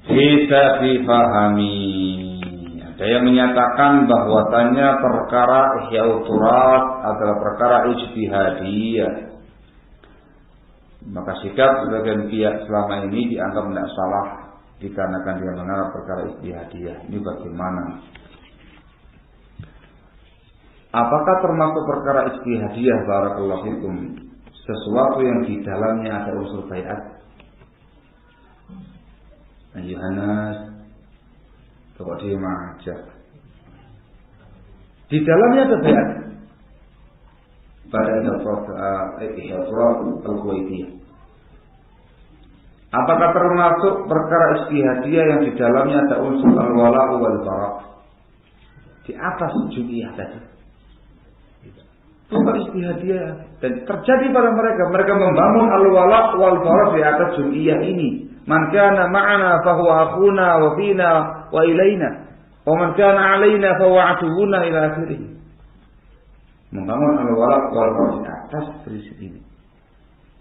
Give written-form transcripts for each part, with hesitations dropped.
bisa difahami. Ada yang menyatakan bahwasannya perkara Ihya'ut Turath adalah perkara ijtihadiyah. Maka sikap sebagian pihak selama ini dianggap tidak salah dikarenakan dia menganggap perkara ijtihadiyah. Ini bagaimana? Apakah termasuk perkara ijtihadiyah barakallahu fikum sesuatu yang di dalamnya ada unsur bai'at? Yohanes, coba dia aja. Di dalamnya ada bai'at pada Ihya'ut Turath al-Kuwaitiyah. Apakah termasuk perkara ijtihadiyah yang di dalamnya ada unsur al-wala' wal bara'? Di atas jum'iyah tadi. Perkara ijtihadiyah dan terjadi pada mereka membangun al-wala' wal bara' di atas jum'iyah ini. Man kana ma'ana fa huwa akhuna wa fina wa ilaina wa man kana 'alaina fa huwa 'aduwwuna ila akhirih. Membangun al-wala' wal bara' di atas prinsip ini.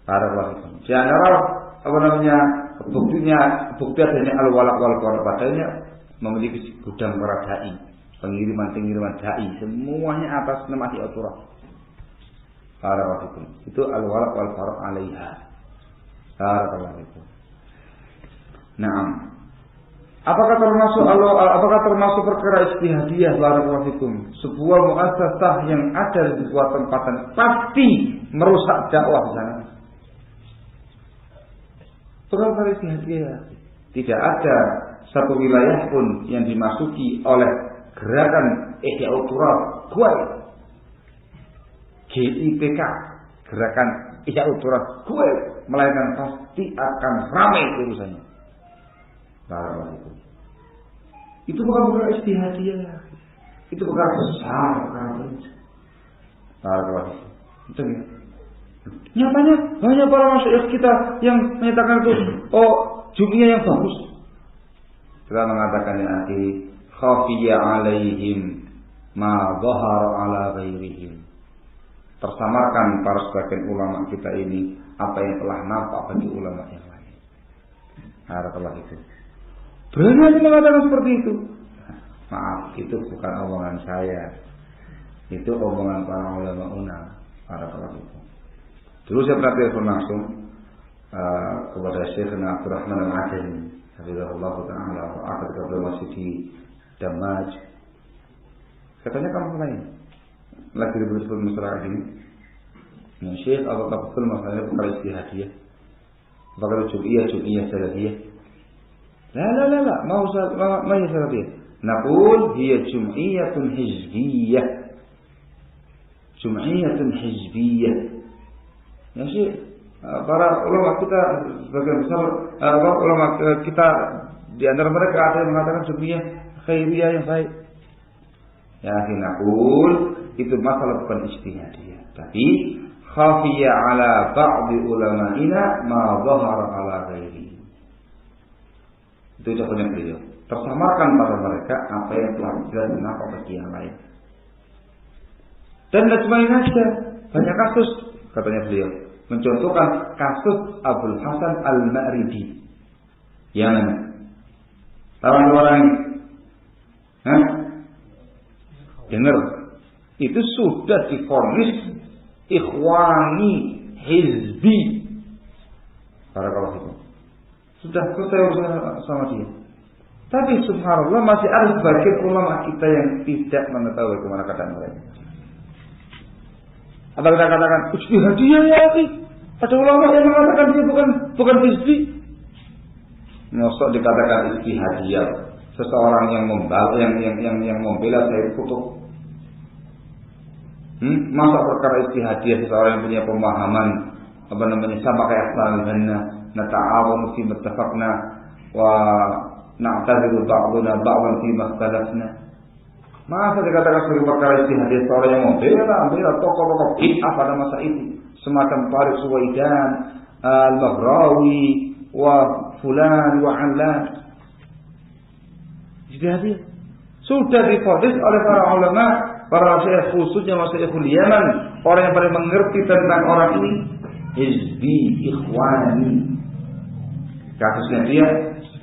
Barakallahu. Di antara bukti adanya al-wala' wal bara' padanya memiliki gudang para dai, pengiriman dai, semuanya atas nama Ihya'ut Turath. Barakallahu. Itu al-wala' wal bara' 'alaiha. Barakallahu. Naam. Apakah termasuk perkara ijtihadiyah barakallahu fikum? Sebuah muassasah yang ada di sebuah tempatan pasti merusak dakwah di sana. Perkara ijtihadiyah. Tidak ada satu wilayah pun yang dimasuki oleh gerakan Ihya'ut Turath Kuwait. GIPK, gerakan Ihya'ut Turath Kuwait, melainkan pasti akan ramai urusannya. Itu bukan perkara ijtihadiyah, itu perkara besar, perkara prinsip. Itu ya. Nyatanya banyak para masyayikh kita yang menyatakan itu jum'iyah yang bagus. Kita mengatakan ya akhi, khafiyya alaihim ma dhahara ala ghairihim. Tersamarkan para sebagian ulama kita ini apa yang telah nampak bagi ulama yang lain. Barakallahu itu. Berani mengatakan seperti itu. Maaf, itu bukan omongan saya. Itu omongan para ulama para ulama. Dulu saya pernah telepon langsung kepada Syekhna Abdurrahman Al-Adani, hafizahullah taala, akhir beliau masih di Damaj. Katanya kamu lain lagi ribut masalah ini. Ya Syekh, apakah betul masalahnya perkara ijtihadiyah? Apakah jum'iyah salafiyah? La, ma hiya salafiyah. Naqul hiya jum'iyatun hizbiyah. Jum'iyatun hizbiyah. Ya Syekh, para ulama kita sebagian besar ulama kita di antara mereka ada yang mengatakan jum'iyah khairiyah yang baik. Ya akhi, naqul itu masalah bukan ijtihadiyah, tapi khafiyya ala ba'di ulama'ina ma dhahara ala ghairi. Itu ucapannya beliau. Tersamarkan pada mereka apa yang telah jelas nampak bagi yang lain. Dan tidak cuma ini saja, banyak kasus katanya beliau. Mencontohkan kasus Abdul Hasan Al-Ma'ridi. Yang mana? Tahu orang ini? Dengar. Itu sudah divonis ikhwani hizbi. Barakallahu fikum. Sudah selesai urusan sama dia. Tapi subhanallah masih ada sebagian ulama kita yang tidak mengetahui kemana keadaan mereka. Atau kita katakan ijtihadiyah ya akhi. Ada ulama yang mengatakan dia bukan hizbi. Mosok dikatakan ijtihadiyah seseorang yang membela Sayyid Qutb. Masa perkara ijtihadiyah seseorang yang punya pemahaman sama kayak Ahlan nata'awanu fi mattafaqna wa na'taziru ba'duna ba'dan fi makhtalafna. Masa dikatakan sebagai perkara ijtihadiyah seorang yang membela tokoh-tokoh bid'ah pada masa itu, semacam Tariq Suwaidan, Al-Maghrawi wa fulan wa 'allan. Ijtihadiyah sudah divonis oleh para ulama, para syekh, khususnya masyayikhul Yaman, orang yang paling mengerti tentang orang ini, hizbi, ikhwani. Kasusnya dia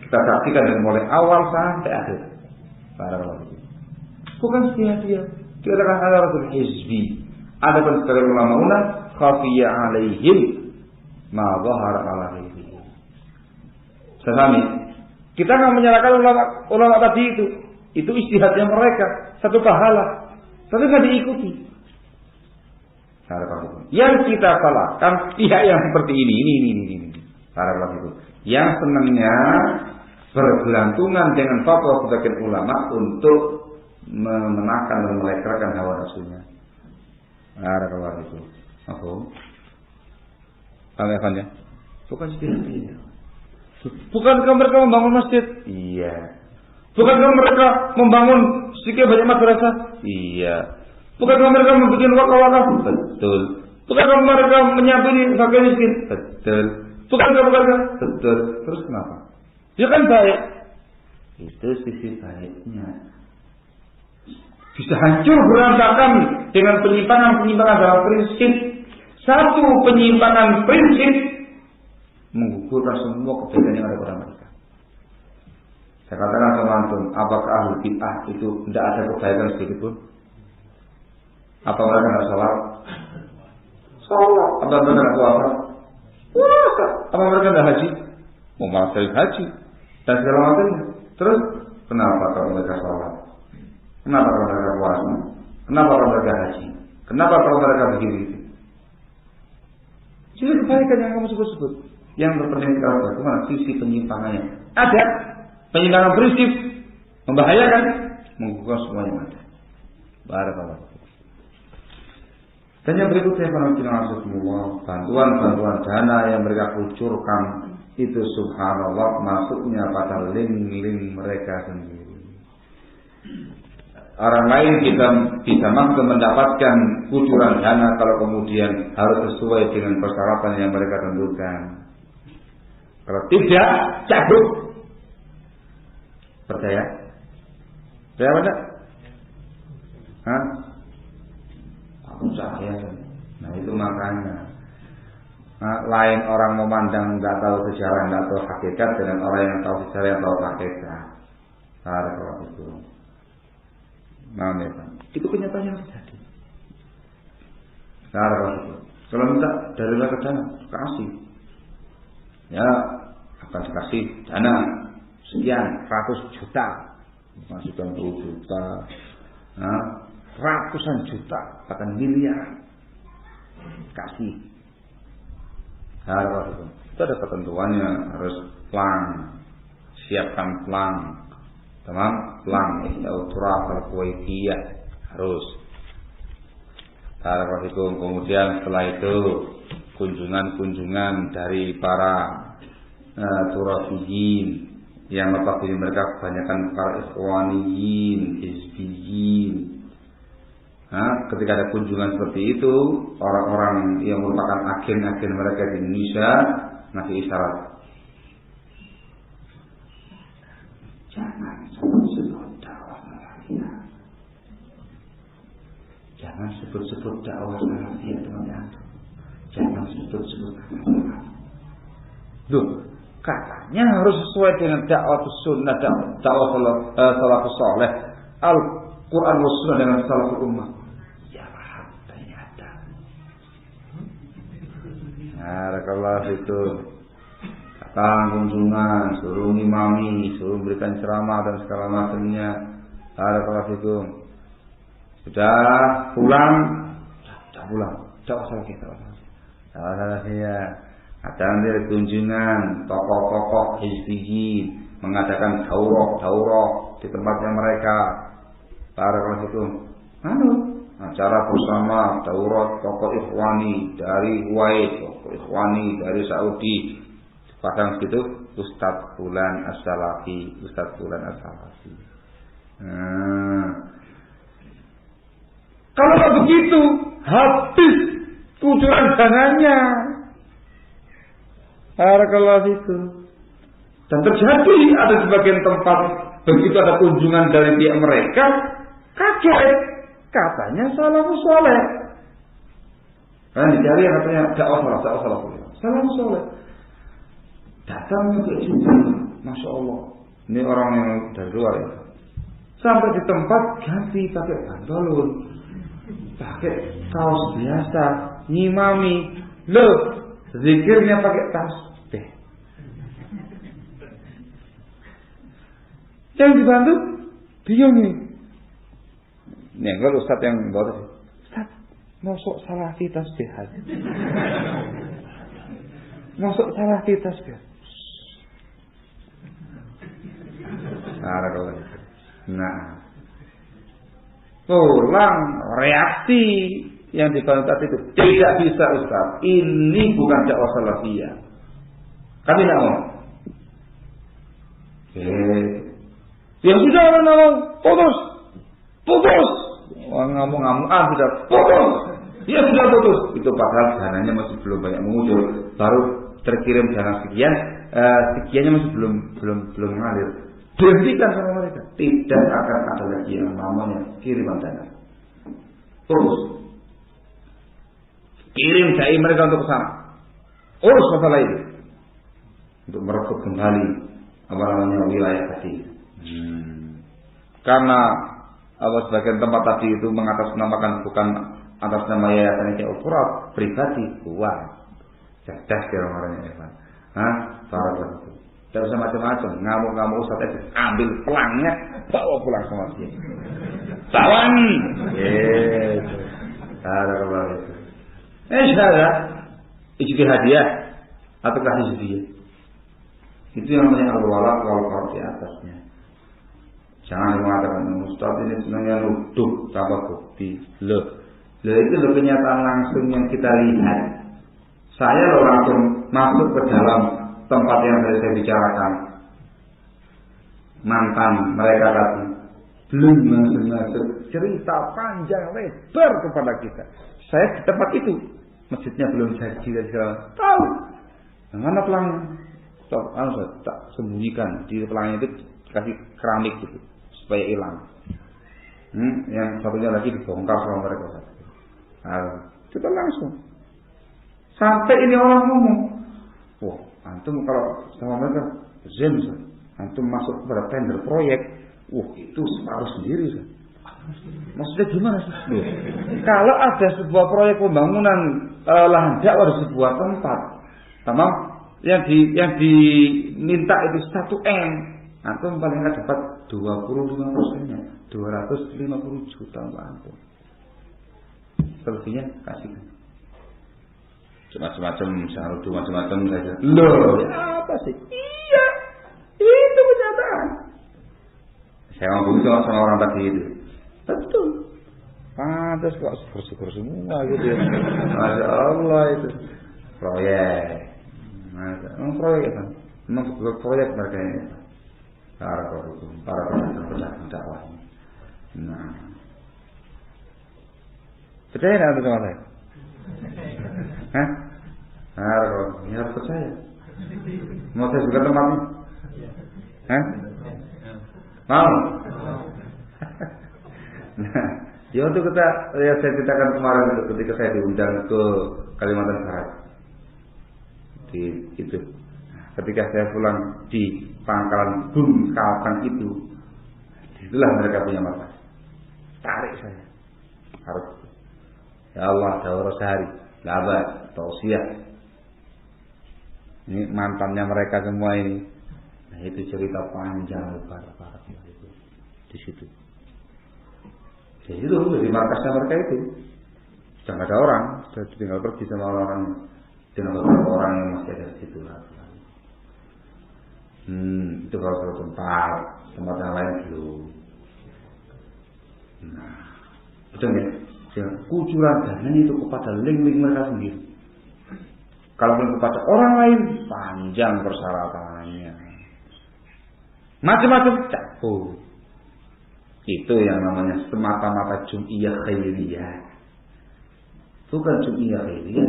kita saksikan dari mulai awal sampai akhir. Bukan sia-sia. Dikatakan ada rasul hizbi. Ada pun sebagian ulama una khafiyya alaihim ma dhahara ala ghairihi. Sesami. Kita nggak menyalahkan ulama tadi itu. Itu ijtihadnya mereka, satu pahala. Tapi nggak diikuti. Yang kita salahkan pihak yang seperti ini. Yang senangnya bergelantungan dengan fatwa sebagian ulama untuk memenangkan dan melekarkan hawa nafsunya. Itu. Apa? Alasannya? Bukan ijtihadnya. Bukankah mereka membangun masjid? Iya. Bukankah mereka membangun sekian banyak madrasah? Iya. Bukankah mereka membuat wakaf? Betul. Bukankah mereka menyampaikan fakir miskin? Betul. Bukankah? Betul. Terus kenapa? Ya kan baik. Itu sisi baiknya. Bisa hancur berantakan dengan penyimpangan dalam prinsip. Satu penyimpangan prinsip menggugurkan semua kebaikan yang ada pada mereka. Saya katakan sama antum, apakah ahli bid'ah itu tidak ada kebaikan sedikit pun? Apa mereka tidak sholat? Sholat. Apa mereka tidak puasa? Puasa. Apa mereka tidak haji? Malah sekali haji dan segala macamnya. Terus kenapa kalau mereka sholat? Kenapa kalau mereka puasa? Kenapa kalau mereka haji? Kenapa kalau mereka begini? Jadi kebaikan yang kamu sebut-sebut, yang berpendidikan bagaimana sisi penyimpangannya? Ada penyimpangan prinsip, membahayakan, menggugurkan semua yang ada. Barakallahu. Dan yang berikutnya semua bantuan dana yang mereka kucurkan itu subhanallah masuknya pada link mereka sendiri. Orang lain kita bisa mampu mendapatkan kucuran dana kalau kemudian harus sesuai dengan persyaratan yang mereka tentukan. Kalau tidak, cabut. Percaya? Percaya apa enggak? Hah? Aku percaya. Nah itu makanya. Lain orang memandang nggak tahu sejarah, nggak tahu hakikat dengan orang yang tahu sejarah yang tahu hakikat. Kalau itu. Nah, itu kenyataan yang terjadi. Kalau minta dari mereka dana, kasih. Ya, akan dikasih dana sekian 100 juta, masukkan 10 juta, ratusan juta, bahkan miliar, kasih. Itu ada ketentuannya, harus plan, siapkan plan. Tamam, plan Ihdaturah al-Kuwaitiyah harus. Assalamualaikum. Kemudian setelah itu kunjungan dari para turafiyin yang notabene mereka kebanyakan para ikhwaniyin, hizbiyin. Ketika ada kunjungan seperti itu, orang-orang yang merupakan agen-agen mereka di Indonesia ngasih isyarat. Jangan sebut-sebut dakwah salafiyah. Jangan sebut-sebut dakwah salafiyah teman-teman. Jangan sebut-sebut dakwah. Loh, katanya harus sesuai dengan dakwah sunnah, dakwah salafus saleh, Al-Quran was sunnah dengan salaful ummah. Ya paham, ternyata. Barakallahu itu. Kunjungan, suruh ngimami, suruh berikan ceramah dan segala macamnya. Barakallahu. Sudah pulang, jauh salah kita. Ada nanti kunjungan tokoh-tokoh hizbiyin mengadakan daurah di tempatnya mereka. Barakallahu. Acara bersama daurah tokoh ikhwani dari Kuwait, tokoh ikhwani dari Saudi. Padang situ Ustadz Fulan As-Salafi. Kalau tak begitu, habis kucuran dananya. Barakallahu itu. Dan terjadi ada sebagian tempat begitu ada kunjungan dari pihak mereka, kaget, katanya salafus saleh. Karena dicari katanya dakwah salafus saleh. Datang juga juga Masya Allah, ini orang yang dari luar ya. Sampai di tempat ganti pakai pantolon, pakai kaos biasa, ngimami, loh, zikirnya pakai tasbih. Yang dibantu bingung nih. Nih kalau Ustaz yang bawa tadi, Ustaz, masuk salah tasbih aja. Masuk salah tasbih. Nah, pulang reaksi yang dibantu itu tidak bisa Ustaz. Ini bukan dakwah salafiyah. Kami tidak mau. Yang sudah mau putus. Ngamuk-ngamuk sudah putus. Ya sudah putus. Itu padahal dananya masih belum banyak muncul. Baru terkirim dana sekian, sekiannya masih belum mengalir. Berhentikan sama mereka. Tidak akan ada lagi yang namanya kiriman dana. Terus kirim dai mereka untuk ke sana. Urus masalah ini untuk merebut kembali wilayah tadi. Karena sebagian tempat tadi itu mengatasnamakan bukan atas nama yayasan Al-Qur'an pribadi, wah cerdas kira orangnya Evan. Barakallahu. Tidak usah macam-macam, ngamuk-ngamuk Ustaz aja, ambil pelangnya, bawa pulang sama dia. Sawan. Barakallahu itu. Syahada, itu hadiah atau kasih hadiah. Itu yang namanya al-wala wal-bara di atasnya. Jangan mengatakan Ustaz ini sebenarnya nuduh tanpa bukti. Loh itu kenyataan langsung yang kita lihat. Saya langsung masuk ke dalam tempat yang saya bicarakan. Mantan mereka tadi belum masuk cerita panjang lebar kepada kita. Saya di tempat itu, masjidnya belum jadi dan segala tahu. Mana pelangnya? Tak sembunyikan di pelangnya itu kasih keramik gitu supaya hilang. Yang satunya lagi dibongkar sama mereka. Kita langsung sampai ini orang ngomong, wah antum kalau sama mereka zen, antum masuk kepada tender proyek, wah itu separuh sendiri. Maksudnya gimana sih? Kalau ada sebuah proyek pembangunan lahan dakwah di sebuah tempat, tamam, yang diminta itu 1 M, antum paling nggak dapat 25%-nya, 250 juta antum. Selebihnya kasihkan. Macam-macam, sarudu macam-macam saja. Loh, apa sih? Iya, itu kenyataan. Saya ngomong sama orang tadi itu. Betul. Pantas kok syukur-syukur semua gitu ya. Masya Allah itu. Proyek. Memang proyek kan? Memang proyek mereka ini. Para pedagang dakwah. Nah. Percaya nggak sama saya? Hah? Harus percaya. Mau saya juga tempatnya? Hah? Mau? Nah, ya untuk saya ceritakan kemarin ketika saya diundang ke Kalimantan Barat. Ketika saya pulang di pangkalan Bung Kalteng itu, itulah mereka punya markas. Tarik saya. Harus. Ya Allah, daurah sehari, labat, tausiah. Ini mantannya mereka semua ini. Nah itu cerita panjang lebar itu di situ. Jadi itu di markasnya mereka itu sudah nggak ada orang, sudah tinggal pergi sama orang dengan beberapa orang yang masih ada di situ lah. Itu kalau satu tempat yang lain belum. Nah, betul ya? Kucuran dananya itu kepada link-link mereka sendiri. Kalau kepada orang lain panjang persyaratannya, macam-macam cabut. Itu yang namanya semata-mata jum'iyah khairiyah. Bukan jum'iyah khairiyah,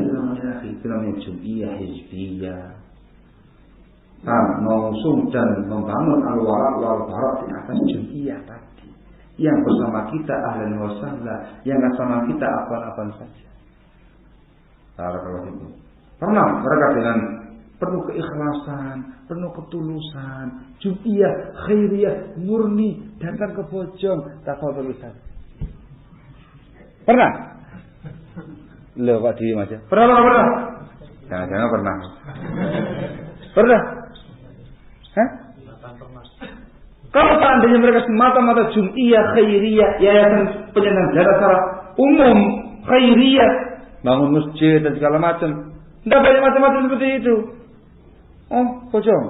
itu namanya jum'iyah hizbiyah. Mengusung dan membangun al-wala wal-bara di atas jum'iyah tadi. Yang bersama kita ahlan wa sahlan, yang bersama kita apa-apa saja. Barakallahu fikum. Pernah mereka dengan penuh keikhlasan, penuh ketulusan, jum'iyah, khairiyah, murni, datang ke Bojong, tafadhol Ustaz. Pernah? Loh Pak Dwi aja. Pernah. Jangan pernah. Pernah? Hah? Kalau seandainya mereka semata-mata jum'iyah, khairiyah, yayasan penyandang jasa secara umum, khairiyah, bangun masjid dan segala macam, tidak banyak macam-macam seperti itu. Oh, Bojong,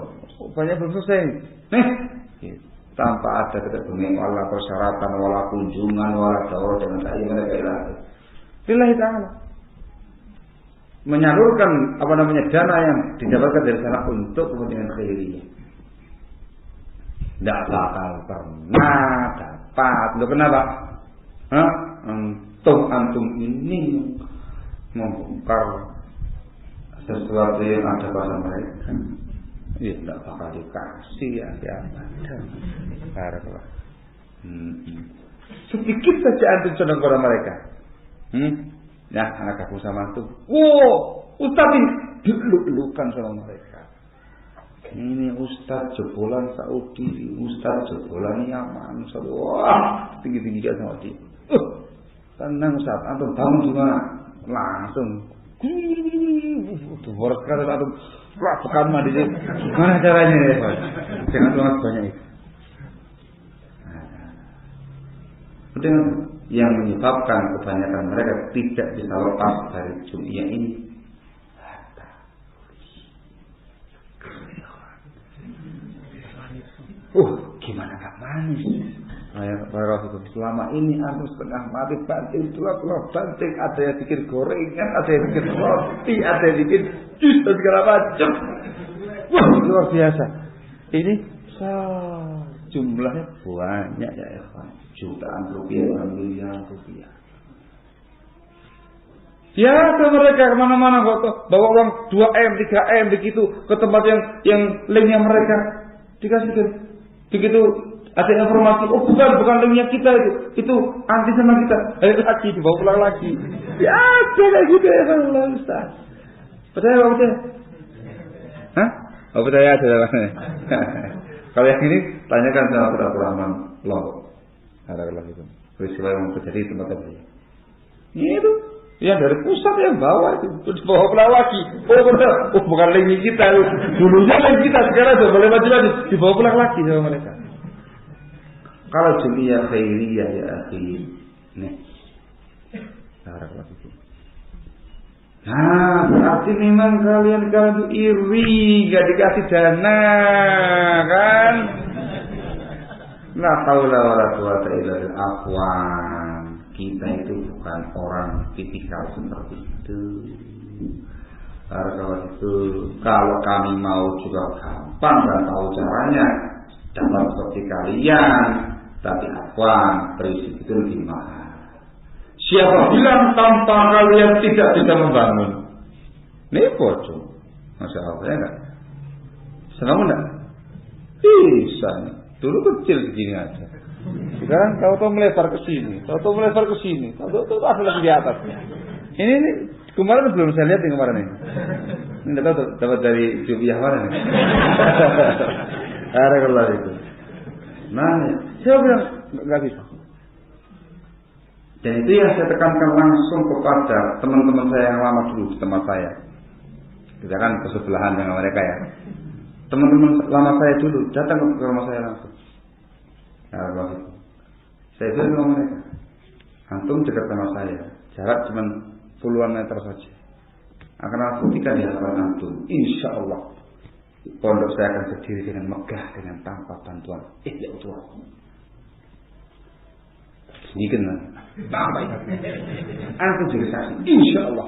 banyak belum selesai. Tanpa ada ketentuan, wala persyaratan, wala kunjungan, wala daurah dengan tak mereka ilahi. Lillahi ta'ala. Menyalurkan dana yang didapatkan dari sana untuk kepentingan khairiyah. Tidak bakal pernah dapat. Loh kenapa? Antum ini membongkar sesuatu yang ada pada mereka. Ya tidak bakal dikasih ya ada. Sedikit saja antum condong kepada mereka. Ya, anak aku sama antum. Wow, Ustaz ini diluk-lukan sama mereka. Ini Ustaz jebolan Saudi, Ustaz jebolan Yaman, wah tinggi-tinggi kan sama dia. Tenang Ustaz, antum bangun di mana? Langsung. Boros kata antum, pekan mandi deh. Gimana caranya ya Pak? Jangan banget banyak itu. Dengan yang menyebabkan kebanyakan mereka tidak bisa lepas dari jum'iyah ini. Gimana gak manis? Selama ini aku setengah mati banting, tulang banting, ada yang bikin gorengan, ada yang bikin roti, ada yang bikin jus dan segala macam. Wah, luar biasa. Ini jumlahnya banyak ya ikhwan. Jutaan rupiah, miliaran rupiah. Ya, mereka kemana-mana bawa uang 2M, 3M begitu ke tempat yang linknya mereka dikasihkan. Begitu ada informasi, bukan linknya kita itu anti sama kita. Ayo lagi dibawa pulang lagi. Ya, kayak gitu ya Allah Ustaz. Percaya apa percaya? Hah? Oh percaya aja. Kalau yang ini tanyakan sama Abdul Rahman Lombok. Ada lagi itu. Peristiwa yang terjadi di tempat tadi. Itu yang dari pusat yang bawa itu dibawa pulang lagi. Bukan link kita. Dulunya link kita, sekarang sudah boleh maju lagi. Dibawa pulang lagi sama mereka. Kalau jum'iyah khairiyah ya akhi. Nih. Ada lagi itu. Nah, berarti memang kalian itu iri, gak dikasih dana, kan? La haula wala quwata illa billah. Afwan. Kita itu bukan orang tipikal seperti itu. Kalau kami mau juga gampang dan tahu caranya dapat seperti kalian. Tapi afwan, prinsip itu lebih mahal. Siapa bilang tanpa kalian tidak bisa membangun? Ini bocor. Masya Allah ya enggak? Senang enggak? Bisa nih. Dulu kecil segini aja. Sekarang tahu melebar ke sini, tahu melebar ke sini, tahu ada lagi di atas. Ini kemarin belum saya lihat kemarin ini. Ini tahu dapat dari Jum'iyah mana nih? Ada kalau itu. Nah, saya bilang nggak bisa. Dan itu yang saya tekankan langsung kepada teman-teman saya yang lama dulu di tempat saya. Kita kan bersebelahan dengan mereka ya. Teman-teman lama saya dulu datang ke rumah saya langsung. Nah, saya bilang sama mereka, antum dekat sama saya, jarak cuma puluhan meter saja. Akan aku ketika di hadapan antum, insya Allah pondok saya akan berdiri dengan megah, dengan tanpa bantuan. Ya Allah. Ini kena, apa itu? Antum juga saksi, insya Allah.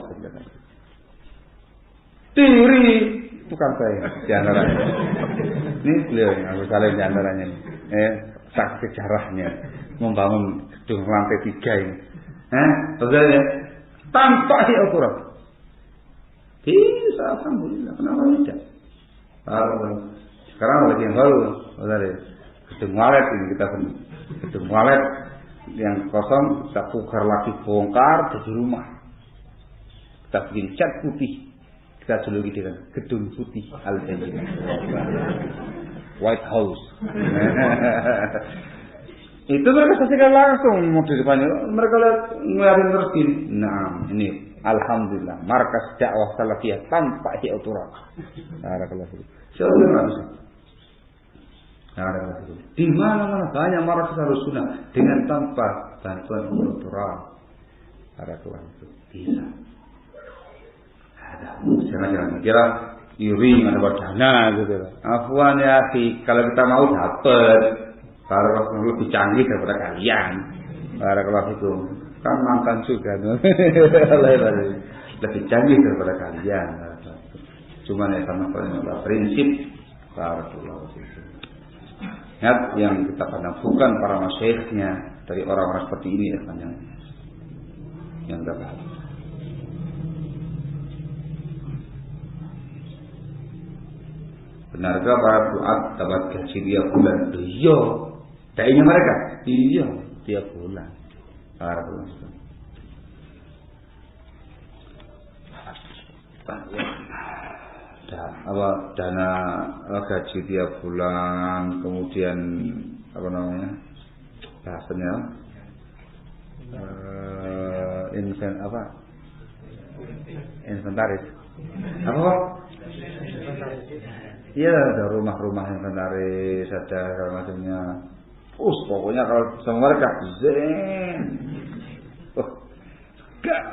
Tiri bukan saya di antaranya. Ini beliau yang aku saling di antaranya. Saksi sejarahnya membangun gedung lantai 3 ini. Betul ya? Tanpa Al-Quran. Bisa, alhamdulillah. Kenapa tidak? Sekarang lagi yang baru, betul ya? Gedung walet ini kita punya. Gedung walet yang kosong kita tukar lagi, bongkar jadi rumah. Kita bikin cat putih. kita juluki dengan Gedung Putih Al-Bayyinah, White House. Itu mereka saksikan langsung di depannya. Mereka ngeliatin terus gini. Nah, ini alhamdulillah markas dakwah salafiyah tanpa hiauturan. Barakallahu fiik. Siapa yang harus? Di mana-mana banyak markas Ahlussunnah dengan tanpa bantuan hiauturan. Barakallahu fiik. Bisa. Ada. Jangan kira iri ada dana gitu. Afwan ya, kalau kita mau dapat. Barakallahu lebih canggih daripada kalian. Barakallahu fikum. Kan mantan juga. Lebih canggih daripada kalian. Cuma ya sama-sama prinsip. Barakallahu fikum. Ingat yang kita pandang bukan para masyayikhnya dari orang-orang seperti ini ya kan yang dapat. Benarkah para duat dapat gaji tiap bulan? Iya. Dainya mereka? Iya, tiap bulan. Dana gaji tiap bulan, kemudian apa namanya? Bahasanya inventaris. Apa? Iya, ada rumah-rumah inventaris, ada segala macamnya. Pokoknya kalau sama mereka zen.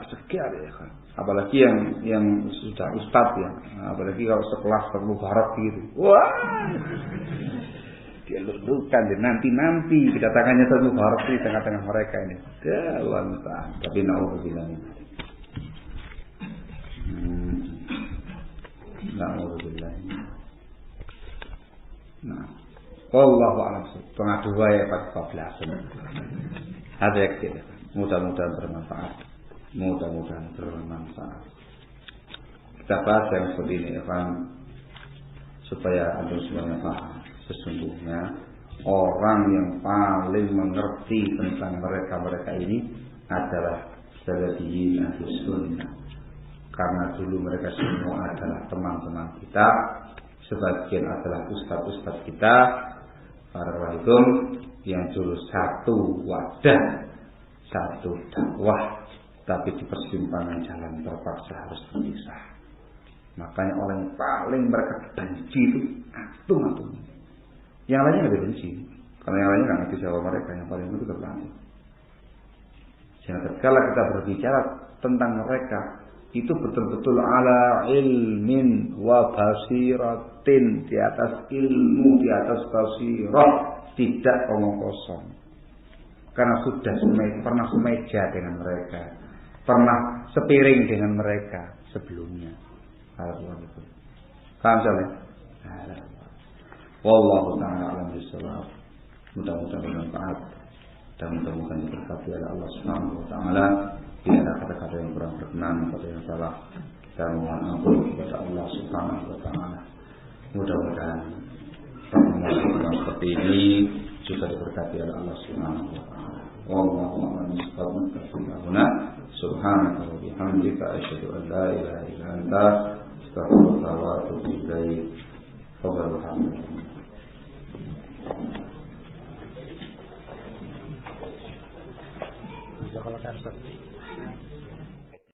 Segar ya kan. Apalagi yang sudah ustadz ya. Apalagi kalau sekelas Mubarak gitu. Wah. Dia lulukan nanti kedatangannya Mubarak di tengah-tengah mereka ini. Luar biasa. Tapi naudzubillah. Naudzubillah. Nah. Wallahu a'lam. Pengadu wae 14. Ada yang mudah-mudahan bermanfaat. Kita bahas yang seperti ini Evan, supaya antum semuanya paham. Sesungguhnya orang yang paling mengerti tentang mereka ini adalah salafiyin ahlus sunnah. Karena dulu mereka semua adalah teman-teman kita, sebagian adalah ustaz-ustaz kita. Barakallahu yang dulu satu wadah, satu dakwah, tapi di persimpangan jalan terpaksa harus berpisah. Makanya orang yang paling mereka benci itu antum. Yang lainnya nggak benci, karena yang lainnya nggak ngerti siapa mereka. Yang paling itu terlalu. Jangan terkala kita berbicara tentang mereka, itu betul-betul ala ilmin wa basiratin, di atas ilmu, di atas basirah, tidak omong kosong. Karena sudah pernah semeja dengan mereka, pernah sepiring dengan mereka sebelumnya. Paham saja? Wallahu ta'ala a'lam bishawab. Mudah-mudahan bermanfaat dan mudah-mudahan diberkati oleh Allah Subhanahu wa taala. Bila ada kata-kata yang kurang berkenan atau yang salah, kita mohon ampun kepada Allah Subhanahu wa taala. Mudah-mudahan pertemuan seperti ini juga diberkati oleh Allah Subhanahu wa taala. Wallahu a'lam bishawab. Subhanaka wa bihamdika asyhadu an la ilaha illa anta astaghfiruka wa atubu ilaik. Alhamdulillah. Jazakallahu khairan.